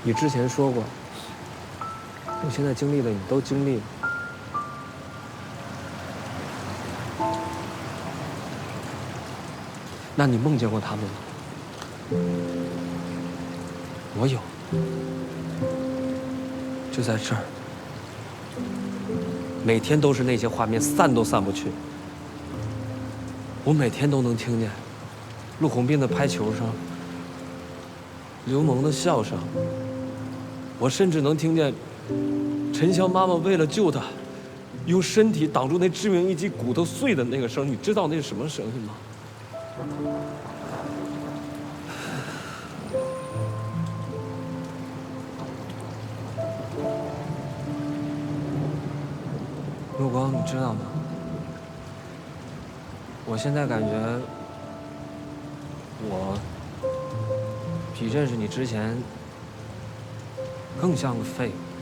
你之前说过，我现在经历的你都经历了。那你梦见过他们吗？我有，就在这儿，每天都是那些画面，散都散不去。我每天都能听见陆鸿斌的拍球声，刘萌的笑声，我甚至能听见陈潇妈妈为了救他，用身体挡住那致命一击骨头碎的那个声。你知道那是什么声音吗？陆光，你知道吗？我现在感觉我比认识你之前更像个废物。